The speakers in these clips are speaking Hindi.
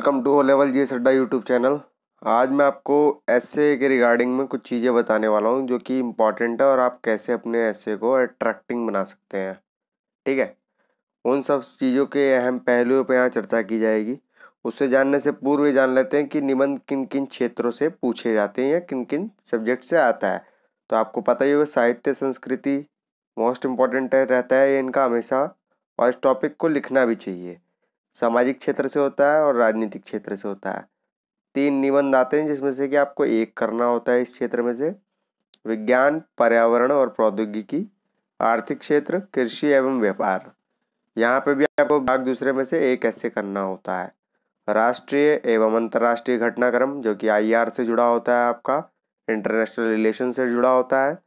वेलकम टू ओ लेवल जी अड्डा यूट्यूब चैनल। आज मैं आपको एस्से के रिगार्डिंग में कुछ चीज़ें बताने वाला हूँ जो कि इम्पॉर्टेंट है और आप कैसे अपने एस्से को अट्रैक्टिंग बना सकते हैं। ठीक है, उन सब चीज़ों के अहम पहलुओं पर यहाँ चर्चा की जाएगी। उससे जानने से पूर्व ये जान लेते हैं कि निबंध किन किन क्षेत्रों से पूछे जाते हैं या किन किन सब्जेक्ट से आता है। तो आपको पता ही होगा, साहित्य संस्कृति मोस्ट इम्पॉर्टेंट रहता है इनका हमेशा, और इस टॉपिक को लिखना भी चाहिए। सामाजिक क्षेत्र से होता है और राजनीतिक क्षेत्र से होता है। 3 निबंध आते हैं जिसमें से कि आपको एक करना होता है इस क्षेत्र में से। विज्ञान, पर्यावरण और प्रौद्योगिकी, आर्थिक क्षेत्र, कृषि एवं व्यापार। यहाँ पे भी आपको भाग दूसरे में से एक ऐसे करना होता है। राष्ट्रीय एवं अंतर्राष्ट्रीय घटनाक्रम जो कि आईआर से जुड़ा होता है, आपका इंटरनेशनल रिलेशन से जुड़ा होता है।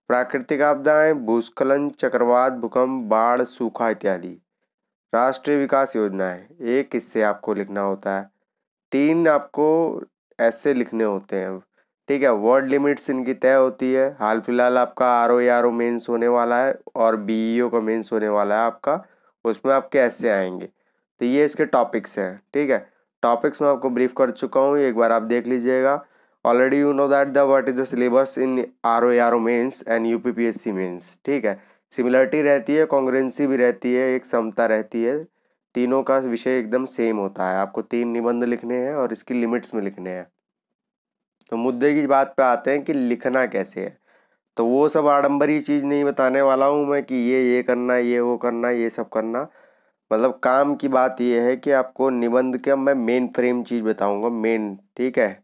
प्राकृतिक आपदाएं, भूस्खलन, चक्रवात, भूकंप, बाढ़, सूखा इत्यादि। राष्ट्रीय विकास योजनाएं, एक हिस्से आपको लिखना होता है। 3 आपको ऐसे लिखने होते हैं। ठीक है, वर्ड लिमिट्स इनकी तय होती है। हाल फिलहाल आपका आरओ मेंस होने वाला है और बीईओ का मेंस होने वाला है आपका, उसमें आपके ऐसे आएंगे। तो ये इसके टॉपिक्स हैं। ठीक है, टॉपिक्स मैं आपको ब्रीफ कर चुका हूँ, एक बार आप देख लीजिएगा। Already you know that the what is the syllabus in RO mains and UPPSC mains. ठीक है, सिमिलरिटी रहती है, कॉन्ग्रुएंसी भी रहती है, एक समता रहती है। तीनों का विषय एकदम सेम होता है। आपको 3 निबंध लिखने हैं और इसकी लिमिट्स में लिखने हैं। तो मुद्दे की बात पे आते हैं कि लिखना कैसे है। तो वो सब आडंबरी चीज़ नहीं बताने वाला हूँ मैं कि ये करना, ये वो करना, ये सब करना। मतलब काम की बात ये है कि आपको निबंध के मैं मेन फ्रेम चीज़ बताऊँगा, मेन। ठीक है,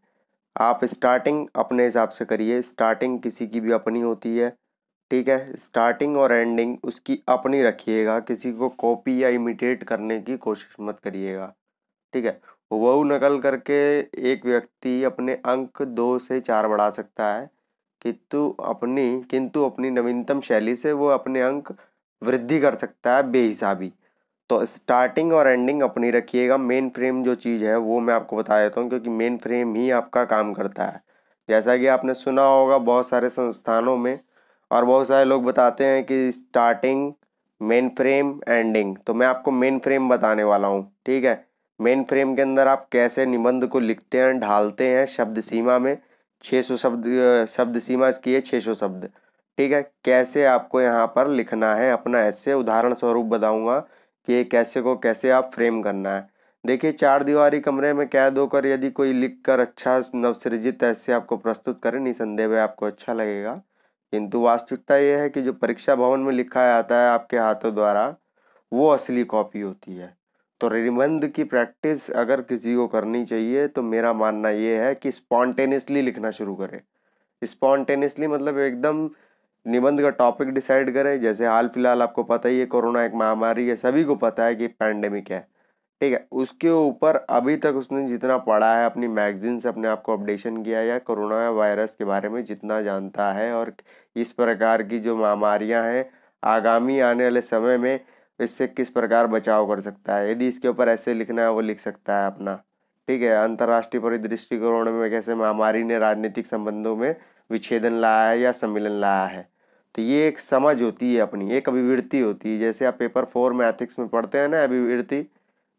आप स्टार्टिंग अपने हिसाब से करिए। स्टार्टिंग किसी की भी अपनी होती है। ठीक है, स्टार्टिंग और एंडिंग उसकी अपनी रखिएगा, किसी को कॉपी या इमिटेट करने की कोशिश मत करिएगा। ठीक है, हूबहू नकल करके एक व्यक्ति अपने अंक 2 से 4 बढ़ा सकता है, किंतु अपनी नवीनतम शैली से वो अपने अंक वृद्धि कर सकता है बेहिसाबी। तो स्टार्टिंग और एंडिंग अपनी रखिएगा। मेन फ्रेम जो चीज़ है वो मैं आपको बता देता हूँ, क्योंकि मेन फ्रेम ही आपका काम करता है। जैसा कि आपने सुना होगा बहुत सारे संस्थानों में, और बहुत सारे लोग बताते हैं कि स्टार्टिंग, मेन फ्रेम, एंडिंग। तो मैं आपको मेन फ्रेम बताने वाला हूँ। ठीक है, मेन फ्रेम के अंदर आप कैसे निबंध को लिखते हैं, ढालते हैं शब्द सीमा में। 600 शब्द, शब्द सीमा इसकी है 600 शब्द। ठीक है, कैसे आपको यहाँ पर लिखना है अपना ऐसे, उदाहरण स्वरूप बताऊँगा कि एक ऐसे को कैसे आप फ्रेम करना है। देखिए, 4 दीवारी कमरे में कैद होकर यदि कोई लिखकर अच्छा नवसृजित ऐसे आपको प्रस्तुत करे, निसंदेह वह आपको अच्छा लगेगा। किंतु वास्तविकता यह है कि जो परीक्षा भवन में लिखा जाता है आपके हाथों द्वारा, वो असली कॉपी होती है। तो निबंध की प्रैक्टिस अगर किसी को करनी चाहिए तो मेरा मानना ये है कि स्पॉन्टेनियसली लिखना शुरू करें। स्पॉन्टेनियसली मतलब एकदम निबंध का टॉपिक डिसाइड करें। जैसे हाल फिलहाल आपको पता ही है, कोरोना एक महामारी है, सभी को पता है कि पैंडेमिक है। ठीक है, उसके ऊपर अभी तक उसने जितना पढ़ा है, अपनी मैगजीन से अपने आप को अपडेशन किया है, या कोरोना वायरस के बारे में जितना जानता है, और इस प्रकार की जो महामारियां हैं आगामी आने वाले समय में इससे किस प्रकार बचाव कर सकता है, यदि इसके ऊपर ऐसे लिखना है वो लिख सकता है अपना। ठीक है, अंतर्राष्ट्रीय परिदृष्टिकोण में कैसे महामारी ने राजनीतिक संबंधों में विच्छेदन लाया है या सम्मिलन लाया है। तो ये एक समझ होती है अपनी, एक अभिवृत्ति होती है। जैसे आप पेपर 4 में एथिक्स में पढ़ते हैं ना, अभिवृत्ति,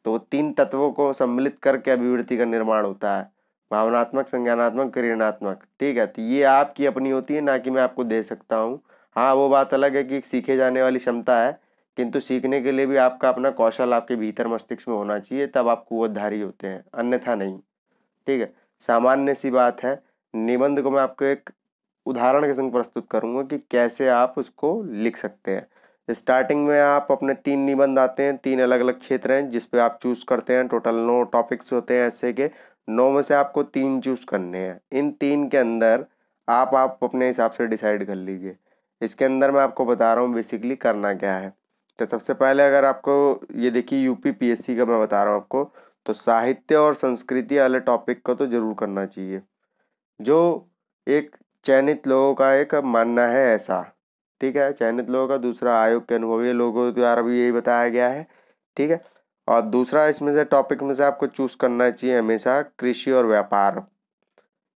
तो वो 3 तत्वों को सम्मिलित करके अभिवृत्ति का निर्माण होता है, भावनात्मक, संज्ञानात्मक, क्रियात्मक। ठीक है, तो ये आपकी अपनी होती है, ना कि मैं आपको दे सकता हूँ। हाँ, वो बात अलग है कि सीखे जाने वाली क्षमता है, किंतु सीखने के लिए भी आपका अपना कौशल आपके भीतर मस्तिष्क में होना चाहिए, तब आप कुवतधारी होते हैं, अन्यथा नहीं। ठीक है, सामान्य सी बात है। निबंध को मैं आपको एक उदाहरण के संग प्रस्तुत करूंगा कि कैसे आप उसको लिख सकते हैं। स्टार्टिंग में आप अपने 3 निबंध आते हैं, 3 अलग अलग क्षेत्र हैं जिस पे आप चूज करते हैं। टोटल 9 टॉपिक्स होते हैं ऐसे के, 9 में से आपको 3 चूज करने हैं। इन 3 के अंदर आप अपने हिसाब से डिसाइड कर लीजिए। इसके अंदर मैं आपको बता रहा हूँ बेसिकली करना क्या है। तो सबसे पहले अगर आपको ये देखिए, यूपीपीएससी का मैं बता रहा हूँ आपको, तो साहित्य और संस्कृति वाले टॉपिक को तो जरूर करना चाहिए, जो एक चयनित लोगों का एक मानना है ऐसा। ठीक है, चयनित लोगों का, दूसरा आयोग के अनुभवी लोगों द्वारा भी यही बताया गया है। ठीक है, और दूसरा इसमें से टॉपिक में से आपको चूज करना चाहिए हमेशा कृषि और व्यापार।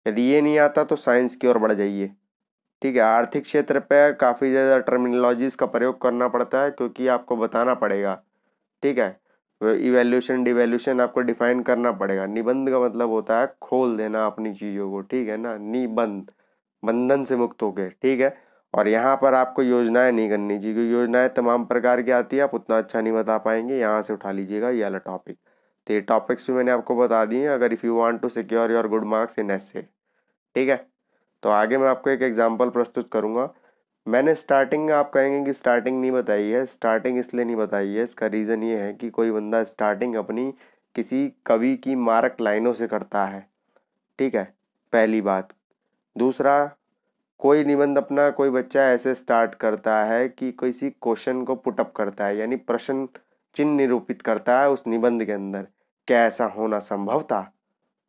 यदि ये नहीं आता तो साइंस की ओर बढ़ जाइए। ठीक है, आर्थिक क्षेत्र पे काफ़ी ज़्यादा टर्मिनोलॉजीज का प्रयोग करना पड़ता है, क्योंकि आपको बताना पड़ेगा। ठीक है, इवैल्यूएशन डिवैल्यूशन आपको डिफाइन करना पड़ेगा। निबंध का मतलब होता है खोल देना अपनी चीज़ों को, ठीक है ना, निबंध, बंधन से मुक्त होके, ठीक है। और यहाँ पर आपको योजनाएं नहीं करनी चाहिए, क्योंकि योजनाएं तमाम प्रकार की आती है, आप उतना अच्छा नहीं बता पाएंगे। यहाँ से उठा लीजिएगा ये वाला टॉपिक। तो ये टॉपिक्स भी मैंने आपको बता दिए, अगर if you want to secure your good marks in essay, ठीक है। तो आगे मैं आपको एक एग्जाम्पल प्रस्तुत करूँगा। मैंने स्टार्टिंग, आप कहेंगे कि स्टार्टिंग नहीं बताई है, स्टार्टिंग इसलिए नहीं बताई है, इसका रीज़न ये है कि कोई बंदा स्टार्टिंग अपनी किसी कवि की मारक लाइनों से करता है, ठीक है, पहली बात। दूसरा, कोई निबंध अपना कोई बच्चा ऐसे स्टार्ट करता है कि किसी क्वेश्चन को पुटअप करता है, यानी प्रश्न चिन्ह निरूपित करता है उस निबंध के अंदर, क्या ऐसा होना संभव था,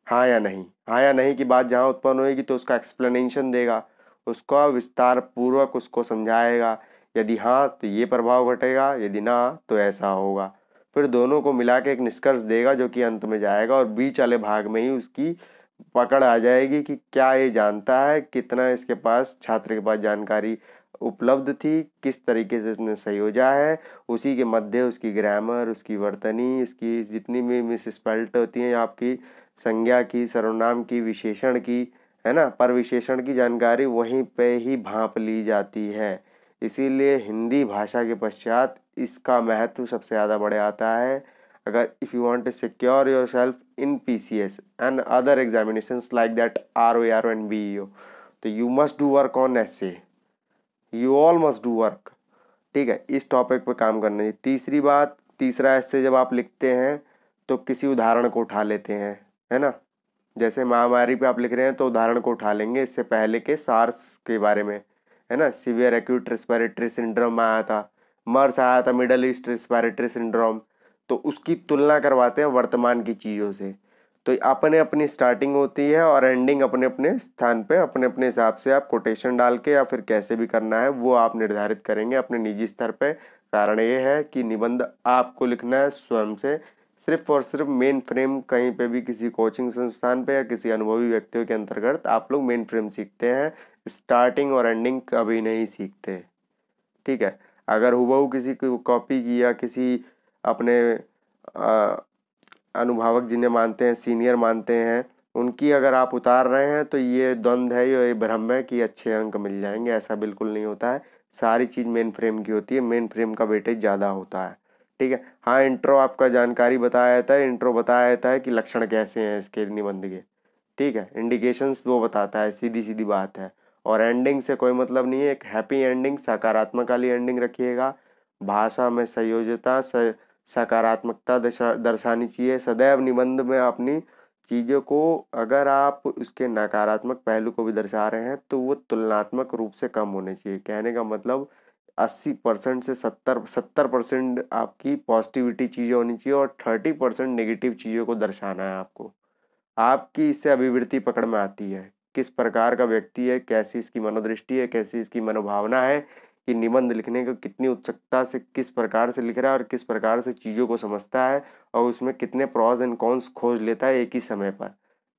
हाँ या नहीं। हाँ या नहीं की बात जहाँ उत्पन्न होगी तो उसका एक्सप्लेनेशन देगा, उसका विस्तार पूर्वक उसको समझाएगा। यदि हाँ तो ये प्रभाव घटेगा, यदि ना तो ऐसा होगा। फिर दोनों को मिला के एक निष्कर्ष देगा जो कि अंत में जाएगा, और बीच वाले भाग में ही उसकी पकड़ आ जाएगी कि क्या ये जानता है, कितना इसके पास, छात्र के पास जानकारी उपलब्ध थी, किस तरीके से इसने संयोजा है। उसी के मध्य उसकी ग्रामर, उसकी वर्तनी, उसकी जितनी भी मिसस्पेल्ट होती हैं आपकी संज्ञा की, सर्वनाम की, विशेषण की, है ना, पर विशेषण की जानकारी वहीं पे ही भांप ली जाती है। इसीलिए हिंदी भाषा के पश्चात इसका महत्व सबसे ज़्यादा बढ़ आता है। अगर if you want to secure your self in PCS and other examinations like that RO and BEO, तो you must do work on essay, you all must do work, ठीक है, इस टॉपिक पे काम करना है। तीसरी बात, तीसरा ऐसे जब आप लिखते हैं तो किसी उदाहरण को उठा लेते हैं, है ना। जैसे महामारी पे आप लिख रहे हैं तो उदाहरण को उठा लेंगे इससे पहले के सार्स के बारे में, है ना, सीवियर एक्यूट रेस्पिरेटरी सिंड्रोम आया था, मर्स आया था, मिडल ईस्ट रेस्पिरेटरी सिंड्रोम, तो उसकी तुलना करवाते हैं वर्तमान की चीज़ों से। तो अपने अपनी स्टार्टिंग होती है और एंडिंग अपने अपने स्थान पे अपने अपने हिसाब से आप कोटेशन डाल के या फिर कैसे भी करना है वो आप निर्धारित करेंगे अपने निजी स्तर पे। कारण ये है कि निबंध आपको लिखना है स्वयं से, सिर्फ और सिर्फ मेन फ्रेम कहीं पे भी किसी कोचिंग संस्थान पे या किसी अनुभवी व्यक्तियों के अंतर्गत आप लोग मेन फ्रेम सीखते हैं, स्टार्टिंग और एंडिंग कभी नहीं सीखते, ठीक है। अगर हुबहू किसी को कॉपी की या किसी अपने अनुभवक जिन्हें मानते हैं, सीनियर मानते हैं, उनकी अगर आप उतार रहे हैं तो ये द्वंद्व है, ये भ्रम है कि अच्छे अंक मिल जाएंगे, ऐसा बिल्कुल नहीं होता है। सारी चीज़ मेन फ्रेम की होती है, मेन फ्रेम का वेटेज ज़्यादा होता है, ठीक है। हाँ, इंट्रो आपका जानकारी बताया जाता है, इंट्रो बताया जाता है कि लक्षण कैसे हैं इसके निबंध के, ठीक है, इंडिकेशंस वो बताता है, सीधी सीधी बात है। और एंडिंग से कोई मतलब नहीं है, एक हैप्पी एंडिंग, सकारात्मक वाली एंडिंग रखिएगा। भाषा में संयोजता, सकारात्मकता दर्शानी चाहिए सदैव निबंध में। अपनी चीज़ों को अगर आप उसके नकारात्मक पहलू को भी दर्शा रहे हैं तो वो तुलनात्मक रूप से कम होने चाहिए। कहने का मतलब 80% से 70% आपकी पॉजिटिविटी चीज़ें होनी चाहिए और 30% नेगेटिव चीज़ों को दर्शाना है आपको। आपकी इससे अभिवृत्ति पकड़ में आती है, किस प्रकार का व्यक्ति है, कैसी इसकी मनोदृष्टि है, कैसी इसकी मनोभावना है, कि निबंध लिखने को कितनी उत्सुकता से किस प्रकार से लिख रहा है और किस प्रकार से चीज़ों को समझता है और उसमें कितने प्रॉज एंड कॉन्स खोज लेता है एक ही समय पर,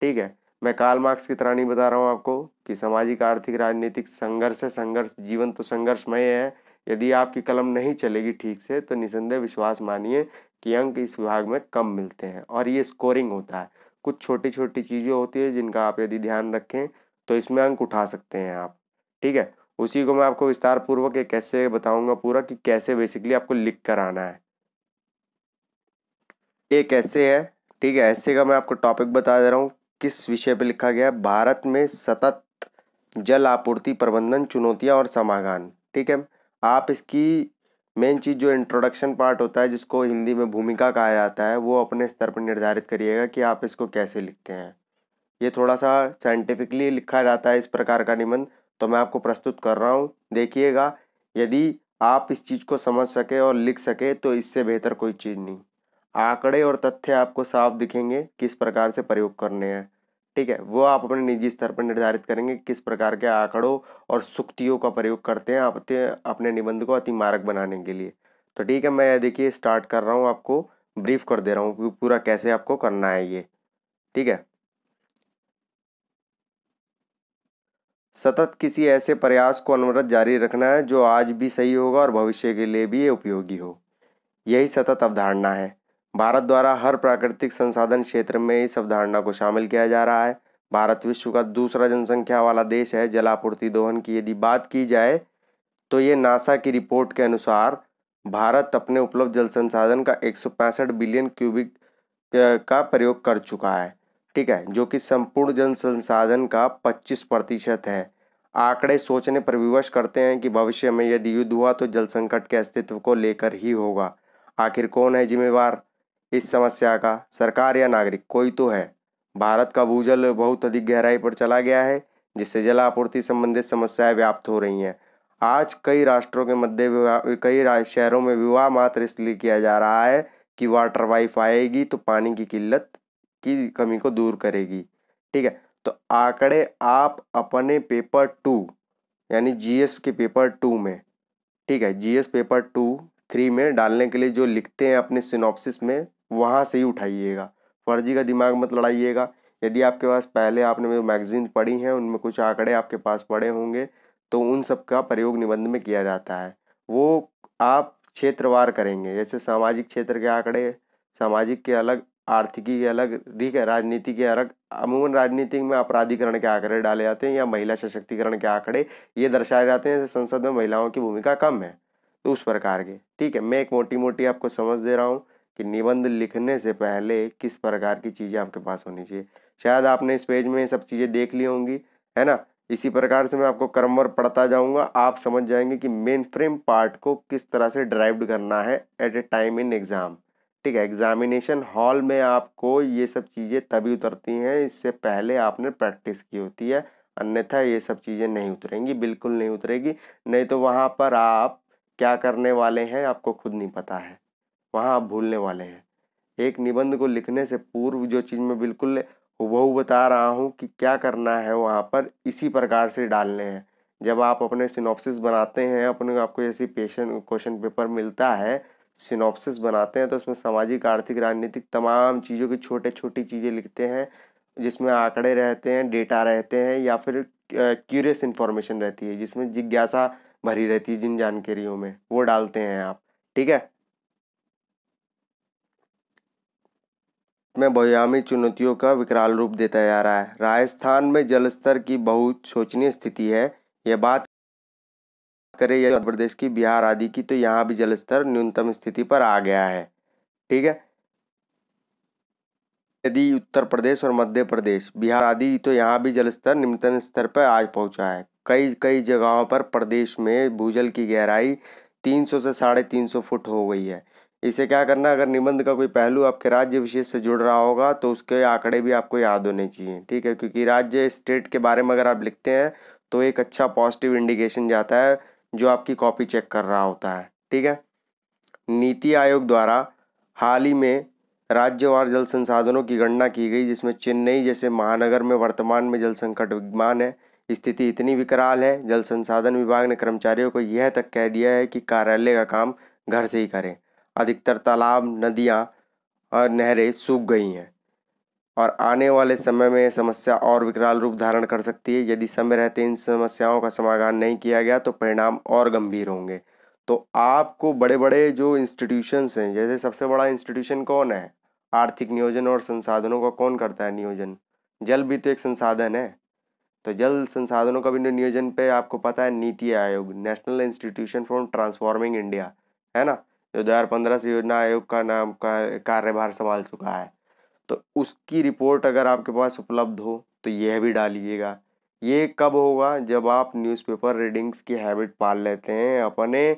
ठीक है। मैं कार्ल मार्क्स की तरह नहीं बता रहा हूँ आपको कि सामाजिक, आर्थिक, राजनीतिक संघर्ष है, संघर्ष, जीवन तो संघर्षमय है। यदि आपकी कलम नहीं चलेगी ठीक से तो निसंदेह विश्वास मानिए कि अंक इस विभाग में कम मिलते हैं और ये स्कोरिंग होता है। कुछ छोटी छोटी चीज़ें होती है जिनका आप यदि ध्यान रखें तो इसमें अंक उठा सकते हैं आप, ठीक है। उसी को मैं आपको विस्तार पूर्वक एक कैसे बताऊंगा पूरा कि कैसे बेसिकली आपको लिख कर आना है। ये कैसे है, ठीक है, ऐसे का मैं आपको टॉपिक बता दे रहा हूँ किस विषय पे लिखा गया है। भारत में सतत जल आपूर्ति प्रबंधन चुनौतियाँ और समाधान, ठीक है। आप इसकी मेन चीज़ जो इंट्रोडक्शन पार्ट होता है जिसको हिंदी में भूमिका कहा जाता है वो अपने स्तर पर निर्धारित करिएगा कि आप इसको कैसे लिखते हैं। ये थोड़ा सा साइंटिफिकली लिखा जाता है इस प्रकार का निबंध, तो मैं आपको प्रस्तुत कर रहा हूँ, देखिएगा। यदि आप इस चीज़ को समझ सके और लिख सके तो इससे बेहतर कोई चीज़ नहीं। आंकड़े और तथ्य आपको साफ दिखेंगे किस प्रकार से प्रयोग करने हैं, ठीक है। वो आप अपने निजी स्तर पर निर्धारित करेंगे किस प्रकार के आंकड़ों और सुक्तियों का प्रयोग करते हैं आप अपने निबंध को अति मारक बनाने के लिए। तो ठीक है, मैं देखिए स्टार्ट कर रहा हूँ, आपको ब्रीफ कर दे रहा हूँ कि पूरा कैसे आपको करना है ये, ठीक है। सतत किसी ऐसे प्रयास को अनवरत जारी रखना है जो आज भी सही होगा और भविष्य के लिए भी ये उपयोगी हो, यही सतत अवधारणा है। भारत द्वारा हर प्राकृतिक संसाधन क्षेत्र में इस अवधारणा को शामिल किया जा रहा है। भारत विश्व का दूसरा जनसंख्या वाला देश है। जल आपूर्ति दोहन की यदि बात की जाए तो ये नासा की रिपोर्ट के अनुसार भारत अपने उपलब्ध जल संसाधन का 165 बिलियन क्यूबिक का प्रयोग कर चुका है, ठीक है, जो कि संपूर्ण जल संसाधन का 25% है। आंकड़े सोचने पर विवश करते हैं कि भविष्य में यदि युद्ध हुआ तो जल संकट के अस्तित्व को लेकर ही होगा। आखिर कौन है जिम्मेवार इस समस्या का, सरकार या नागरिक? कोई तो है। भारत का भूजल बहुत अधिक गहराई पर चला गया है, जिससे जल आपूर्ति संबंधित समस्याएं व्याप्त हो रही हैं। आज कई राष्ट्रों के मध्य कई शहरों में विवाह मात्र इसलिए किया जा रहा है कि वाटर वाइफ आएगी तो पानी की किल्लत की कमी को दूर करेगी, ठीक है। तो आंकड़े आप अपने पेपर 2 यानी जीएस के पेपर 2 में, ठीक है, जीएस पेपर 3 में डालने के लिए जो लिखते हैं अपने सिनॉप्सिस में, वहाँ से ही उठाइएगा। फर्जी का दिमाग मत लड़ाइएगा। यदि आपके पास पहले आपने जो मैगजीन पढ़ी हैं उनमें कुछ आंकड़े आपके पास पढ़े होंगे तो उन सब का प्रयोग निबंध में किया जाता है। वो आप क्षेत्रवार करेंगे, जैसे सामाजिक क्षेत्र के आंकड़े, सामाजिक के अलग, आर्थिकी के अलग, ठीक है, राजनीति के अलग। अमूमन राजनीति में अपराधीकरण के आंकड़े डाले जाते हैं या महिला सशक्तिकरण के आंकड़े ये दर्शाए जाते हैं संसद में महिलाओं की भूमिका कम है, तो उस प्रकार के, ठीक है। मैं एक मोटी मोटी आपको समझ दे रहा हूँ कि निबंध लिखने से पहले किस प्रकार की चीज़ें आपके पास होनी चाहिए। शायद आपने इस पेज में ये सब चीज़ें देख ली होंगी, है ना। इसी प्रकार से मैं आपको क्रमवार पढ़ता जाऊंगा, आप समझ जाएंगे कि मेन फ्रेम पार्ट को किस तरह से ड्राइव्ड करना है at a time in exam, ठीक है। एग्जामिनेशन हॉल में आपको ये सब चीज़ें तभी उतरती हैं, इससे पहले आपने प्रैक्टिस की होती है, अन्यथा ये सब चीज़ें नहीं उतरेंगी, बिल्कुल नहीं उतरेगी। नहीं तो वहाँ पर आप क्या करने वाले हैं आपको खुद नहीं पता है, वहाँ आप भूलने वाले हैं। एक निबंध को लिखने से पूर्व जो चीज़ मैं बिल्कुल हूबहू बता रहा हूँ कि क्या करना है वहाँ पर, इसी प्रकार से डालने हैं। जब आप अपने सिनॉप्सिस बनाते हैं, अपने आपको जैसे क्वेश्चन पेपर मिलता है, सिनॉप्सिस बनाते हैं तो उसमें सामाजिक, आर्थिक, राजनीतिक तमाम चीज़ों की छोटे छोटी चीज़ें लिखते हैं, जिसमें आंकड़े रहते हैं, डेटा रहते हैं, या फिर क्यूरियस इन्फॉर्मेशन रहती है जिसमें जिज्ञासा भरी रहती है जिन जानकारियों में, वो डालते हैं आप, ठीक है। में बहुआयामी चुनौतियों का विकराल रूप देता जा रहा है। राजस्थान में जल स्तर की बहुत शोचनीय स्थिति है। यह बात करें या मध्य प्रदेश की, बिहार आदि की, तो यहाँ भी जल स्तर न्यूनतम स्थिति पर आ गया है, ठीक है। यदि उत्तर प्रदेश और मध्य प्रदेश, बिहार आदि, तो यहाँ भी जल स्तर निम्नतम स्तर पर आज पहुँचा है। कई कई जगहों पर प्रदेश में भूजल की गहराई 300 से 350 फुट हो गई है। इसे क्या करना, अगर निबंध का कोई पहलू आपके राज्य विशेष से जुड़ रहा होगा तो उसके आंकड़े भी आपको याद होने चाहिए, ठीक है, क्योंकि राज्य स्टेट के बारे में अगर आप लिखते हैं तो एक अच्छा पॉजिटिव इंडिकेशन जाता है जो आपकी कॉपी चेक कर रहा होता है, ठीक है। नीति आयोग द्वारा हाल ही में राज्यवार जल संसाधनों की गणना की गई, जिसमें चेन्नई जैसे महानगर में वर्तमान में जल संकट विद्यमान है। स्थिति इतनी विकराल है, जल संसाधन विभाग ने कर्मचारियों को यह तक कह दिया है कि कार्यालय का काम घर से ही करें। अधिकतर तालाब, नदियाँ और नहरें सूख गई हैं और आने वाले समय में यह समस्या और विकराल रूप धारण कर सकती है। यदि समय रहते इन समस्याओं का समाधान नहीं किया गया तो परिणाम और गंभीर होंगे। तो आपको बड़े बड़े जो इंस्टीट्यूशंस हैं, जैसे सबसे बड़ा इंस्टीट्यूशन कौन है, आर्थिक नियोजन और संसाधनों का कौन करता है नियोजन, जल भी तो एक संसाधन है। तो जल संसाधनों का भी नियोजन पे आपको पता है NITI Aayog, national institution for transforming India, है ना, जो 2015 से योजना आयोग का नाम का कार्यभार संभाल चुका है। तो उसकी रिपोर्ट अगर आपके पास उपलब्ध हो तो यह भी डालिएगा। ये कब होगा, जब आप न्यूज़पेपर रीडिंग्स की हैबिट पाल लेते हैं अपने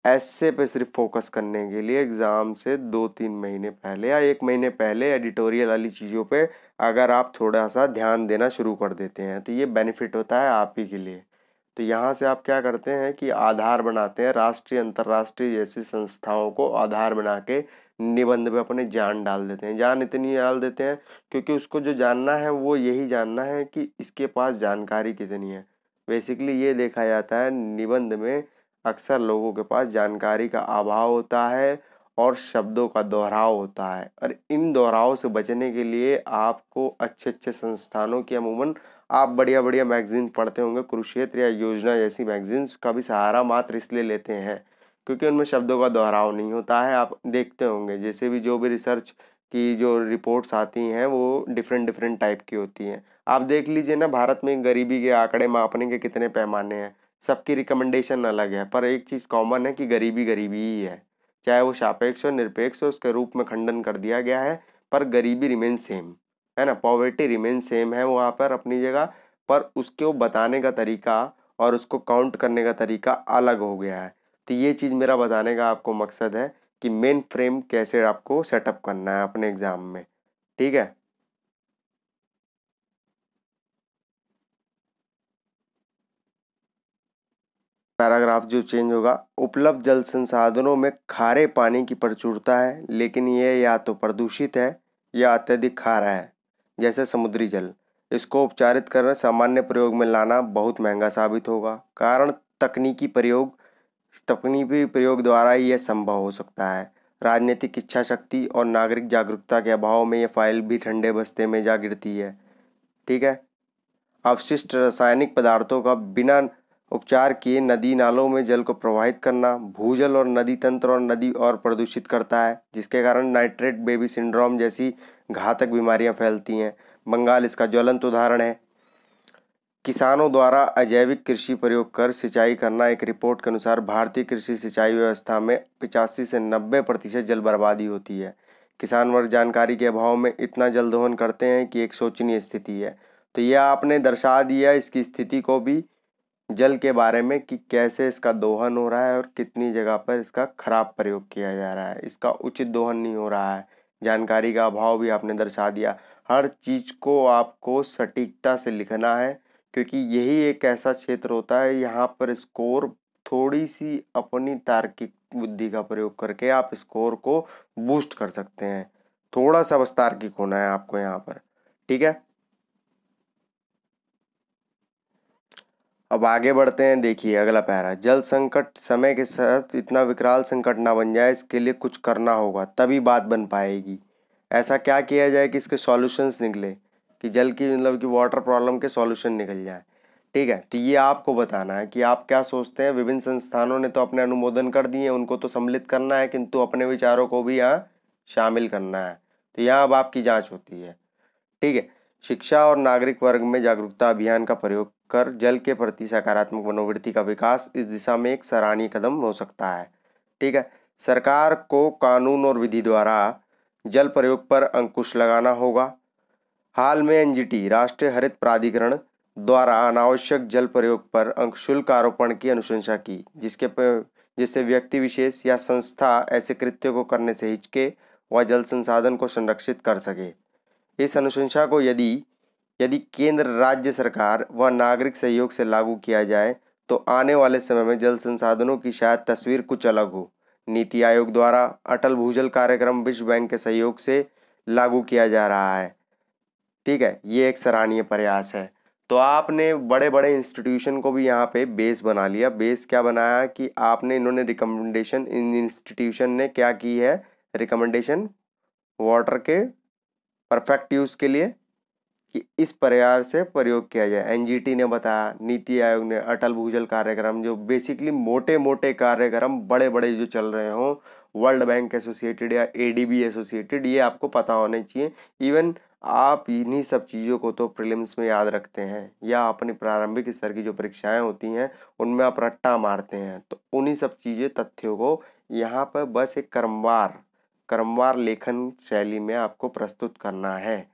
ऐसे पे सिर्फ फोकस करने के लिए एग्ज़ाम से 2-3 महीने पहले या 1 महीने पहले एडिटोरियल वाली चीज़ों पे अगर आप थोड़ा सा ध्यान देना शुरू कर देते हैं तो ये बेनिफिट होता है आप ही के लिए। तो यहाँ से आप क्या करते हैं कि आधार बनाते हैं, राष्ट्रीय अंतर्राष्ट्रीय जैसी संस्थाओं को आधार बना के निबंध पे अपने जान डाल देते हैं। जान इतनी डाल देते हैं क्योंकि उसको जो जानना है वो यही जानना है कि इसके पास जानकारी कितनी है। बेसिकली ये देखा जाता है निबंध में अक्सर लोगों के पास जानकारी का अभाव होता है और शब्दों का दोहराव होता है, और इन दोहराव से बचने के लिए आपको अच्छे अच्छे संस्थानों की, अमूमन आप बढ़िया बढ़िया मैगजीन पढ़ते होंगे, कुरुक्षेत्र या योजना जैसी मैगजीन्स का भी सहारा मात्र इसलिए लेते हैं क्योंकि उनमें शब्दों का दोहराव नहीं होता है। आप देखते होंगे जैसे भी जो भी रिसर्च की जो रिपोर्ट्स आती हैं वो डिफरेंट डिफरेंट टाइप की होती हैं। आप देख लीजिए ना, भारत में गरीबी के आंकड़े मापने के कितने पैमाने हैं, सबकी रिकमेंडेशन अलग है, पर एक चीज़ कॉमन है कि गरीबी गरीबी ही है। चाहे वो सापेक्ष हो निरपेक्ष हो, उसके रूप में खंडन कर दिया गया है, पर गरीबी रिमेन सेम है ना, पॉवर्टी रिमेन सेम है वहाँ पर अपनी जगह, पर उसको बताने का तरीका और उसको काउंट करने का तरीका अलग हो गया है। तो ये चीज़ मेरा बताने का आपको मकसद है कि मेन फ्रेम कैसे आपको सेटअप करना है अपने एग्जाम में। ठीक है। पैराग्राफ जो चेंज होगा, उपलब्ध जल संसाधनों में खारे पानी की प्रचुरता है, लेकिन यह या तो प्रदूषित है या अत्यधिक खारा है, जैसे समुद्री जल। इसको उपचारित कर सामान्य प्रयोग में लाना बहुत महंगा साबित होगा। कारण तकनीकी प्रयोग द्वारा ही यह संभव हो सकता है। राजनीतिक इच्छा शक्ति और नागरिक जागरूकता के अभाव में यह फाइल भी ठंडे बस्ते में जा गिरती है। ठीक है। अवशिष्ट रासायनिक पदार्थों का बिना उपचार किए नदी नालों में जल को प्रवाहित करना भूजल और नदी तंत्र और नदी और प्रदूषित करता है, जिसके कारण नाइट्रेट बेबी सिंड्रोम जैसी घातक बीमारियां फैलती हैं। बंगाल इसका ज्वलंत उदाहरण है। किसानों द्वारा अजैविक कृषि प्रयोग कर सिंचाई करना। एक रिपोर्ट के अनुसार भारतीय कृषि सिंचाई व्यवस्था में 85 से 90% जल बर्बादी होती है। किसान वर्ग जानकारी के अभाव में इतना जल दोहन करते हैं कि एक शोचनीय स्थिति है। तो यह आपने दर्शा दिया इसकी स्थिति को भी, जल के बारे में, कि कैसे इसका दोहन हो रहा है और कितनी जगह पर इसका खराब प्रयोग किया जा रहा है, इसका उचित दोहन नहीं हो रहा है। जानकारी का अभाव भी आपने दर्शा दिया। हर चीज़ को आपको सटीकता से लिखना है, क्योंकि यही एक ऐसा क्षेत्र होता है यहाँ पर स्कोर थोड़ी सी अपनी तार्किक बुद्धि का प्रयोग करके आप स्कोर को बूस्ट कर सकते हैं। थोड़ा सा बस तार्किक होना है आपको यहाँ पर। ठीक है। अब आगे बढ़ते हैं। देखिए अगला पैरा, जल संकट समय के साथ इतना विकराल संकट ना बन जाए, इसके लिए कुछ करना होगा, तभी बात बन पाएगी। ऐसा क्या किया जाए कि इसके सॉल्यूशंस निकले, कि जल की मतलब कि वाटर प्रॉब्लम के सॉल्यूशन निकल जाए। ठीक है। तो ये आपको बताना है कि आप क्या सोचते हैं। विभिन्न संस्थानों ने तो अपने अनुमोदन कर दिए, उनको तो सम्मिलित करना है, किंतु अपने विचारों को भी यहाँ शामिल करना है। तो यहाँ अब आपकी जाँच होती है। ठीक है। शिक्षा और नागरिक वर्ग में जागरूकता अभियान का प्रयोग कर जल के प्रति सकारात्मक मनोवृत्ति का विकास इस दिशा में एक सराहनीय कदम हो सकता है। ठीक है। सरकार को कानून और विधि द्वारा जल प्रयोग पर अंकुश लगाना होगा। हाल में एनजीटी राष्ट्रीय हरित प्राधिकरण द्वारा अनावश्यक जल प्रयोग पर शुल्क आरोपण की अनुशंसा की, जिससे व्यक्ति विशेष या संस्था ऐसे कृत्यों को करने से हिचके व जल संसाधन को संरक्षित कर सके। इस अनुशंसा को यदि यदि केंद्र राज्य सरकार व नागरिक सहयोग से लागू किया जाए तो आने वाले समय में जल संसाधनों की शायद तस्वीर कुछ अलग हो। नीति आयोग द्वारा अटल भूजल कार्यक्रम विश्व बैंक के सहयोग से लागू किया जा रहा है। ठीक है। ये एक सराहनीय प्रयास है। तो आपने बड़े बड़े इंस्टीट्यूशन को भी यहाँ पे बेस बना लिया। बेस क्या बनाया कि आपने, इन्होंने रिकमेंडेशन, इन इंस्टीट्यूशन ने क्या की है, रिकमेंडेशन वाटर के परफेक्ट यूज़ के लिए कि इस प्रयास से प्रयोग किया जाए। एनजीटी ने बताया, नीति आयोग ने, अटल भूजल कार्यक्रम, जो बेसिकली मोटे मोटे कार्यक्रम बड़े बड़े जो चल रहे हों, वर्ल्ड बैंक एसोसिएटेड या एडीबी एसोसिएटेड, ये आपको पता होने चाहिए। इवन आप इन्हीं सब चीज़ों को तो प्रीलिम्स में याद रखते हैं या अपनी प्रारंभिक स्तर की जो परीक्षाएं होती हैं उनमें आप रट्टा मारते हैं, तो उन्हीं सब चीज़ें, तथ्यों को यहाँ पर बस एक क्रमवार लेखन शैली में आपको प्रस्तुत करना है।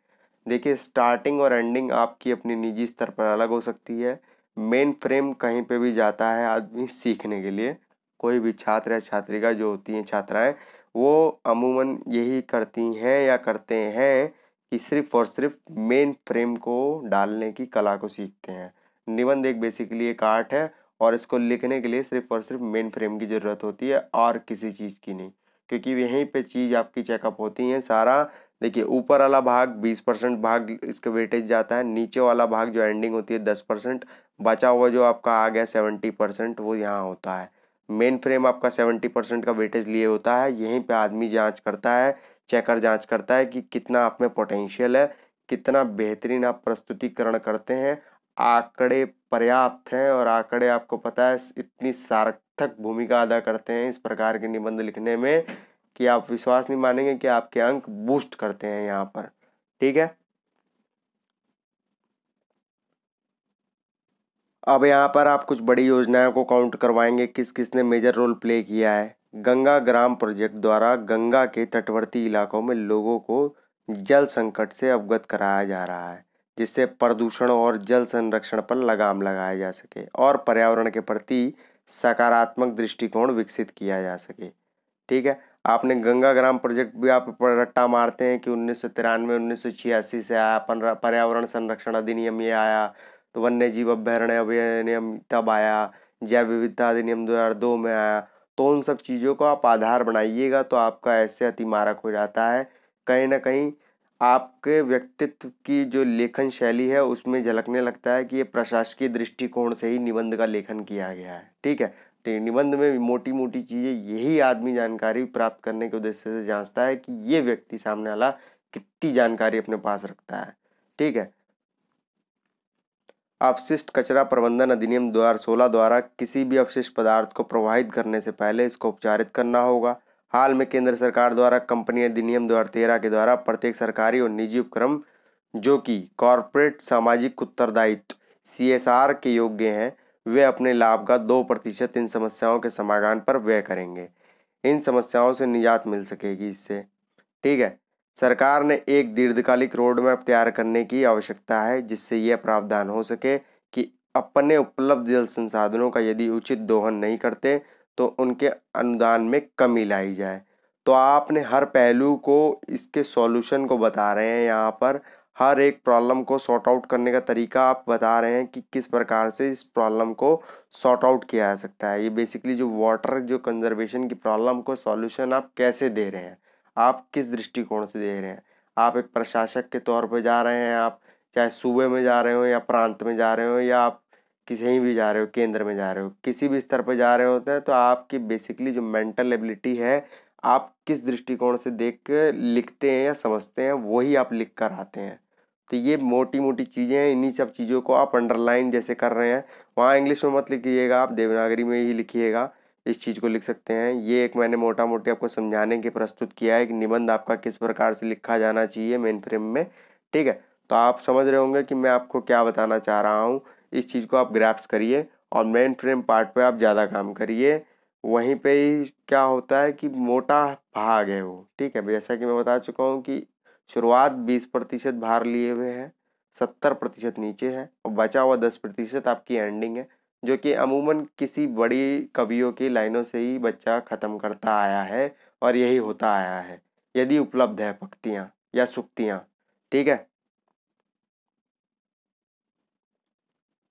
देखिए स्टार्टिंग और एंडिंग आपकी अपनी निजी स्तर पर अलग हो सकती है। मेन फ्रेम कहीं पे भी जाता है आदमी सीखने के लिए, कोई भी छात्र या छात्रिका जो होती हैं, छात्राएं, वो अमूमन यही करती हैं या करते हैं कि सिर्फ और सिर्फ मेन फ्रेम को डालने की कला को सीखते हैं। निबंध एक बेसिकली एक आर्ट है और इसको लिखने के लिए सिर्फ और सिर्फ मेन फ्रेम की ज़रूरत होती है और किसी चीज़ की नहीं, क्योंकि यहीं पे चीज़ आपकी चेकअप होती हैं सारा। देखिए ऊपर वाला भाग 20% भाग इसका वेटेज जाता है, नीचे वाला भाग जो एंडिंग होती है 10%, बचा हुआ जो आपका आ गया 70% वो यहाँ होता है। मेन फ्रेम आपका 70% का वेटेज लिए होता है। यहीं पे आदमी जांच करता है, चेकर जांच करता है कि कितना आप में पोटेंशियल है, कितना बेहतरीन आप प्रस्तुतिकरण करते हैं, आंकड़े पर्याप्त हैं, और आंकड़े आपको पता है इतनी सार्थक भूमिका अदा करते हैं इस प्रकार के निबंध लिखने में कि आप विश्वास नहीं मानेंगे कि आपके अंक बूस्ट करते हैं यहाँ पर। ठीक है, अब यहाँ पर आप कुछ बड़ी योजनाओं को काउंट करवाएंगे किस किसने मेजर रोल प्ले किया है। गंगा ग्राम प्रोजेक्ट द्वारा गंगा के तटवर्ती इलाकों में लोगों को जल संकट से अवगत कराया जा रहा है, जिससे प्रदूषण और जल संरक्षण पर लगाम लगाया जा सके और पर्यावरण के प्रति सकारात्मक दृष्टिकोण विकसित किया जा सके। ठीक है, आपने गंगा ग्राम प्रोजेक्ट भी आप रट्टा मारते हैं कि 1993 1986 से आया, पर्यावरण संरक्षण अधिनियम ये आया, तो वन्य जीव अभ्यारण्य अधिनियम तब आया, जैव विविधता अधिनियम 2002 में आया। तो उन सब चीज़ों को आप आधार बनाइएगा तो आपका ऐसे अतिमारक हो जाता है। कहीं ना कहीं आपके व्यक्तित्व की जो लेखन शैली है उसमें झलकने लगता है कि ये प्रशासकीय दृष्टिकोण से ही निबंध का लेखन किया गया है। ठीक है, तो निबंध में मोटी मोटी चीज़ें यही आदमी जानकारी प्राप्त करने के उद्देश्य से जांचता है कि ये व्यक्ति सामने वाला कितनी जानकारी अपने पास रखता है। ठीक है, अपशिष्ट कचरा प्रबंधन अधिनियम 2016 द्वारा किसी भी अपशिष्ट पदार्थ को प्रवाहित करने से पहले इसको उपचारित करना होगा। हाल में केंद्र सरकार द्वारा कंपनी अधिनियम 2013 के द्वारा प्रत्येक सरकारी और निजी उपक्रम जो कि कॉरपोरेट सामाजिक उत्तरदायित्व CSR के योग्य हैं, वे अपने लाभ का 2% इन समस्याओं के समाधान पर व्यय करेंगे। इन समस्याओं से निजात मिल सकेगी इससे। ठीक है, सरकार ने एक दीर्घकालिक रोड मैप तैयार करने की आवश्यकता है जिससे यह प्रावधान हो सके कि अपने उपलब्ध जल संसाधनों का यदि उचित दोहन नहीं करते तो उनके अनुदान में कमी लाई जाए। तो आपने हर पहलू को इसके सॉल्यूशन को बता रहे हैं, यहाँ पर हर एक प्रॉब्लम को सॉर्ट आउट करने का तरीका आप बता रहे हैं कि किस प्रकार से इस प्रॉब्लम को सॉर्ट आउट किया जा सकता है। ये बेसिकली जो वाटर जो कंजर्वेशन की प्रॉब्लम को सॉल्यूशन आप कैसे दे रहे हैं, आप किस दृष्टिकोण से दे रहे हैं। आप एक प्रशासक के तौर पर जा रहे हैं, आप चाहे सूबे में जा रहे हो या प्रांत में जा रहे हो या आप कहीं भी जा रहे हो, केंद्र में जा रहे हो, किसी भी स्तर पर जा रहे होते हैं, तो आपकी बेसिकली जो मेंटल एबिलिटी है आप किस दृष्टिकोण से देख के लिखते हैं या समझते हैं वही आप लिख कर आते हैं। तो ये मोटी मोटी चीज़ें हैं, इन्हीं सब चीज़ों को आप अंडरलाइन जैसे कर रहे हैं, वहाँ इंग्लिश में मत लिखिएगा, आप देवनागरी में ही लिखिएगा, इस चीज़ को लिख सकते हैं। ये एक मैंने मोटा मोटी आपको समझाने के प्रस्तुत किया है कि निबंध आपका किस प्रकार से लिखा जाना चाहिए मेन फ्रेम में। ठीक है, तो आप समझ रहे होंगे कि मैं आपको क्या बताना चाह रहा हूँ। इस चीज़ को आप ग्रैप्स करिए और मेन फ्रेम पार्ट पे आप ज़्यादा काम करिए। वहीं पे ही क्या होता है कि मोटा भाग है वो। ठीक है, जैसा कि मैं बता चुका हूँ कि शुरुआत 20% भार लिए हुए है, 70% नीचे है और बचा हुआ 10% आपकी एंडिंग है, जो कि अमूमन किसी बड़ी कवियों की लाइनों से ही बच्चा ख़त्म करता आया है और यही होता आया है यदि उपलब्ध है पंक्तियाँ या सूक्तियाँ। ठीक है,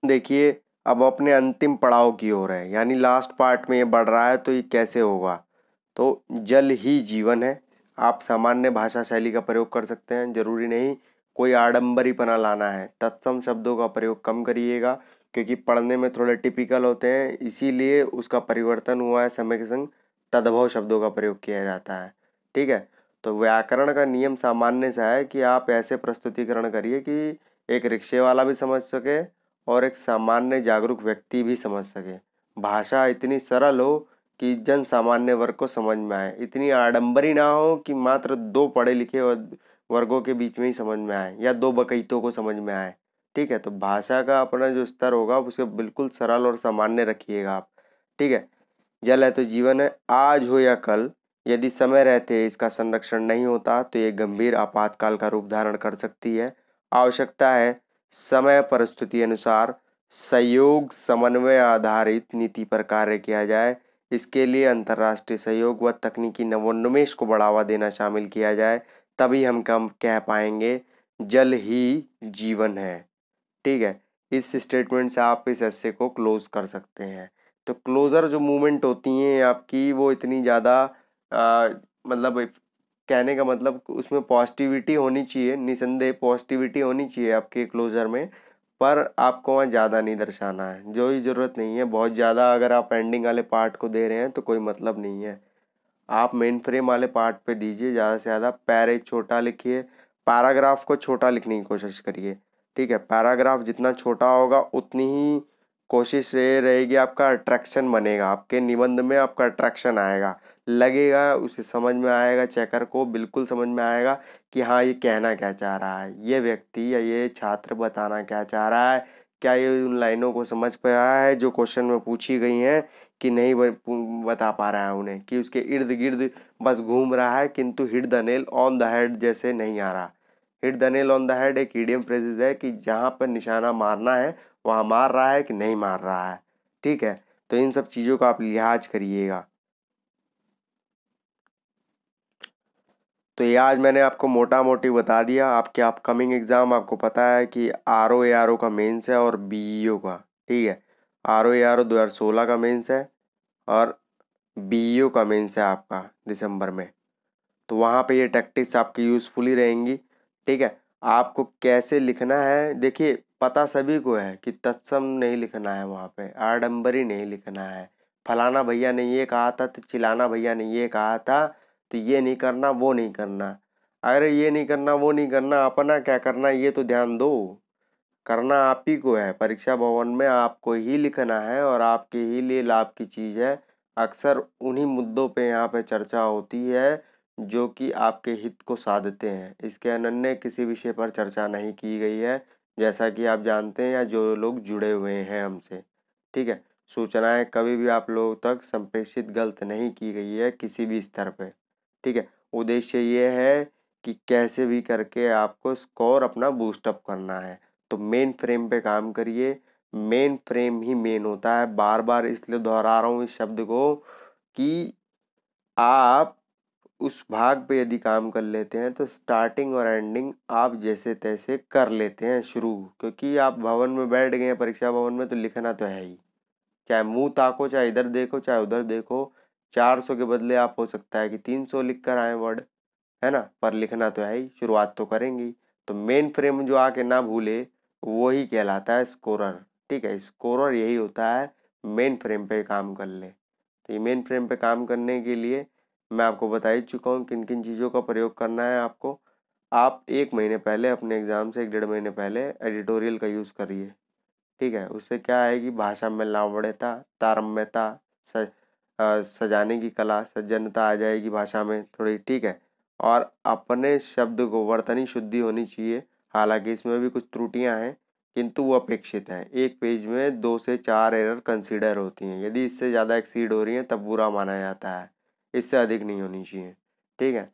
देखिए अब अपने अंतिम पड़ाव की ओर है, यानी लास्ट पार्ट में ये बढ़ रहा है। तो ये कैसे होगा, तो जल ही जीवन है। आप सामान्य भाषा शैली का प्रयोग कर सकते हैं, जरूरी नहीं कोई आडंबरीपना लाना है। तत्सम शब्दों का प्रयोग कम करिएगा क्योंकि पढ़ने में थोड़े टिपिकल होते हैं, इसीलिए उसका परिवर्तन हुआ है समय के संग, तद्भव शब्दों का प्रयोग किया जाता है। ठीक है, तो व्याकरण का नियम सामान्य सा है कि आप ऐसे प्रस्तुतिकरण करिए कि एक रिक्शे वाला भी समझ सके और एक सामान्य जागरूक व्यक्ति भी समझ सके। भाषा इतनी सरल हो कि जन सामान्य वर्ग को समझ में आए, इतनी आडंबरी ना हो कि मात्र 2 पढ़े लिखे वर्गों के बीच में ही समझ में आए या 2 बकैतों को समझ में आए। ठीक है, तो भाषा का अपना जो स्तर होगा उसे बिल्कुल सरल और सामान्य रखिएगा आप। ठीक है, जल है तो जीवन है। आज हो या कल यदि समय रहते इसका संरक्षण नहीं होता तो ये गंभीर आपातकाल का रूप धारण कर सकती है। आवश्यकता है समय परिस्थिति अनुसार सहयोग समन्वय आधारित नीति पर कार्य किया जाए। इसके लिए अंतर्राष्ट्रीय सहयोग व तकनीकी नवोन्मेष को बढ़ावा देना शामिल किया जाए, तभी हम कम कह पाएंगे जल ही जीवन है। ठीक है, इस स्टेटमेंट से आप इस एस्से को क्लोज कर सकते हैं। तो क्लोजर जो मूवमेंट होती हैं आपकी वो इतनी ज़्यादा मतलब कहने का मतलब उसमें पॉजिटिविटी होनी चाहिए, निसंदेह पॉजिटिविटी होनी चाहिए आपके क्लोजर में, पर आपको वहाँ ज़्यादा नहीं दर्शाना है, जो ही ज़रूरत नहीं है बहुत ज़्यादा। अगर आप एंडिंग वाले पार्ट को दे रहे हैं तो कोई मतलब नहीं है, आप मेन फ्रेम वाले पार्ट पे दीजिए ज़्यादा से ज़्यादा। पैरे छोटा लिखिए, पैराग्राफ को छोटा लिखने की कोशिश करिए। ठीक है, पैराग्राफ जितना छोटा होगा उतनी ही कोशिश ये रहेगी आपका अट्रैक्शन बनेगा, आपके निबंध में आपका अट्रैक्शन आएगा, लगेगा, उसे समझ में आएगा, चेकर को बिल्कुल समझ में आएगा कि हाँ ये कहना क्या चाह रहा है, ये व्यक्ति या ये छात्र बताना क्या चाह रहा है, क्या ये उन लाइनों को समझ पाया है जो क्वेश्चन में पूछी गई हैं कि नहीं बता पा रहा है उन्हें, कि उसके इर्द गिर्द बस घूम रहा है किंतु hit the nail on the head जैसे नहीं आ रहा। Hit the nail on the head एक ईडियम फ्रेजेस है कि जहाँ पर निशाना मारना है वहाँ मार रहा है कि नहीं मार रहा है। ठीक है, तो इन सब चीज़ों का आप लिहाज करिएगा। तो ये आज मैंने आपको मोटा मोटी बता दिया। आपके अपकमिंग एग्ज़ाम आपको पता है कि RO का मेंस है और BEO का। ठीक है, RO 2016 का मेंस है और BEO का मेंस है आपका दिसंबर में। तो वहाँ पे ये टैक्टिक्स आपकी यूज़फुली रहेंगी। ठीक है, आपको कैसे लिखना है, देखिए पता सभी को है कि तत्सम नहीं लिखना है, वहाँ पे आडंबरी नहीं लिखना है, फलाना भैया ने ये कहा था तो चिलाना भैया ने ये कहा था तो ये नहीं करना वो नहीं करना। अरे ये नहीं करना वो नहीं करना, अपना क्या करना ये तो ध्यान दो। करना आप ही को है, परीक्षा भवन में आपको ही लिखना है और आपके ही लिए लाभ की चीज़ है। अक्सर उन्हीं मुद्दों पे यहाँ पे चर्चा होती है जो कि आपके हित को साधते हैं। इसके अनन्य किसी विषय पर चर्चा नहीं की गई है, जैसा कि आप जानते हैं या जो लोग जुड़े हुए हैं हमसे। ठीक है, सूचनाएं कभी भी आप लोगों तक संप्रेषित गलत नहीं की गई है किसी भी स्तर पे। ठीक है, उद्देश्य ये है कि कैसे भी करके आपको स्कोर अपना बूस्टअप करना है। तो मेन फ्रेम पे काम करिए, मेन फ्रेम ही मेन होता है। बार बार इसलिए दोहरा रहा हूँ इस शब्द को कि आप उस भाग पे यदि काम कर लेते हैं तो स्टार्टिंग और एंडिंग आप जैसे तैसे कर लेते हैं शुरू, क्योंकि आप भवन में बैठ गए हैं, परीक्षा भवन में, तो लिखना तो है ही। चाहे मुंह ताको, चाहे इधर देखो, चाहे उधर देखो, 400 के बदले आप हो सकता है कि 300 लिख कर आए वर्ड, है ना, पर लिखना तो है ही, शुरुआत तो करेंगी। तो मेन फ्रेम जो आके ना भूले वही कहलाता है स्कोरर। ठीक है, स्कोरर यही होता है, मेन फ्रेम पे काम कर ले। तो ये मेन फ्रेम पे काम करने के लिए मैं आपको बता ही चुका हूँ किन किन चीज़ों का प्रयोग करना है आपको। आप 1 महीने पहले अपने एग्ज़ाम से 1 डेढ़ महीने पहले एडिटोरियल का यूज़ करिए। ठीक है, उससे क्या आएगी, भाषा में लावण्यता, तारम्यता, सजाने की कला, सज्जनता आ जाएगी भाषा में थोड़ी। ठीक है, और अपने शब्द को वर्तनी शुद्धि होनी चाहिए। हालांकि इसमें भी कुछ त्रुटियां हैं किंतु वो अपेक्षित हैं। एक पेज में 2 से 4 एरर कंसीडर होती हैं, यदि इससे ज़्यादा एक्सीड हो रही हैं तब बुरा माना जाता है, इससे अधिक नहीं होनी चाहिए। ठीक है,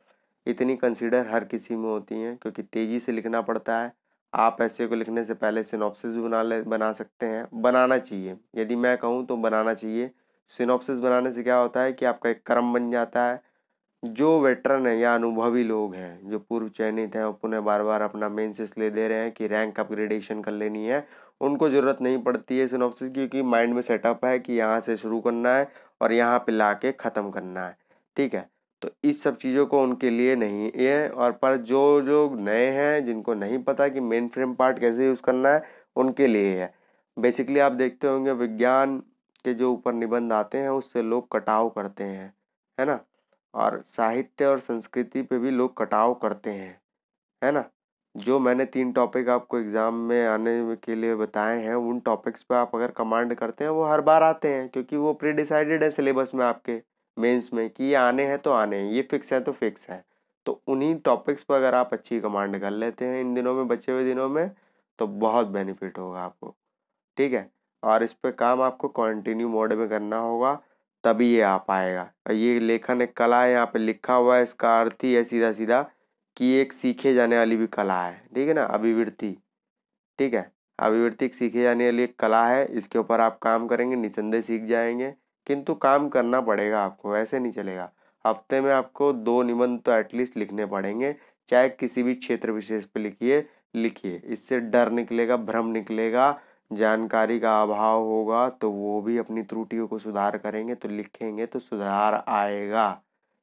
इतनी कंसीडर हर किसी में होती हैं क्योंकि तेज़ी से लिखना पड़ता है। आप ऐसे को लिखने से पहले सिनॉप्सिस भी बना सकते हैं, बनाना चाहिए, यदि मैं कहूँ तो बनाना चाहिए। सिनॉप्सिस बनाने से क्या होता है कि आपका एक क्रम बन जाता है। जो वेटरन है या अनुभवी लोग हैं, जो पूर्व चयनित हैं और पुनः बार बार अपना मेंस इसलिए दे रहे हैं कि रैंक अपग्रेडेशन कर लेनी है, उनको ज़रूरत नहीं पड़ती है सिनॉप्सिस, क्योंकि माइंड में सेटअप है कि यहाँ से शुरू करना है और यहाँ पे लाके ख़त्म करना है। ठीक है, तो इस सब चीज़ों को उनके लिए नहीं है। और पर जो जो नए हैं, जिनको नहीं पता कि मेन फ्रेम पार्ट कैसे यूज़ करना है, उनके लिए है। बेसिकली आप देखते होंगे विज्ञान के जो ऊपर निबंध आते हैं उससे लोग कटाव करते हैं, है ना, और साहित्य और संस्कृति पे भी लोग कटाव करते हैं, है ना। जो मैंने 3 टॉपिक आपको एग्ज़ाम में आने के लिए बताए हैं, उन टॉपिक्स पे आप अगर कमांड करते हैं वो हर बार आते हैं, क्योंकि वो प्री डिसाइडेड है सिलेबस में आपके मेंस में कि ये आने हैं तो आने हैं, ये फिक्स है तो फिक्स है। तो उन्हीं टॉपिक्स पर अगर आप अच्छी कमांड कर लेते हैं इन दिनों में, बचे हुए दिनों में, तो बहुत बेनिफिट होगा आपको। ठीक है, और इस पे काम आपको कंटिन्यू मोड में करना होगा, तभी ये आ पाएगा। और ये लेखन एक कला है, यहाँ पे लिखा हुआ है, इसका अर्थ ही है सीधा सीधा कि एक सीखे जाने वाली भी कला है। ठीक है ना, अभिवृत्ति। ठीक है, अभिवृत्ति एक सीखे जाने वाली एक कला है, इसके ऊपर आप काम करेंगे निसंदेह सीख जाएंगे, किंतु काम करना पड़ेगा आपको, ऐसे नहीं चलेगा। हफ्ते में आपको 2 निबंध तो एटलीस्ट लिखने पड़ेंगे, चाहे किसी भी क्षेत्र विशेष पे लिखिए। इससे डर निकलेगा, भ्रम निकलेगा, जानकारी का अभाव होगा तो वो भी अपनी त्रुटियों को सुधार करेंगे, तो लिखेंगे तो सुधार आएगा।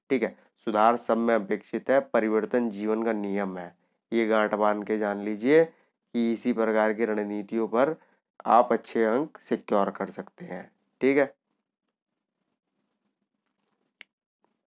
ठीक है, सुधार सब में अपेक्षित है, परिवर्तन जीवन का नियम है। ये गांठ बांध के जान लीजिए कि इसी प्रकार की रणनीतियों पर आप अच्छे अंक सिक्योर कर सकते हैं। ठीक है।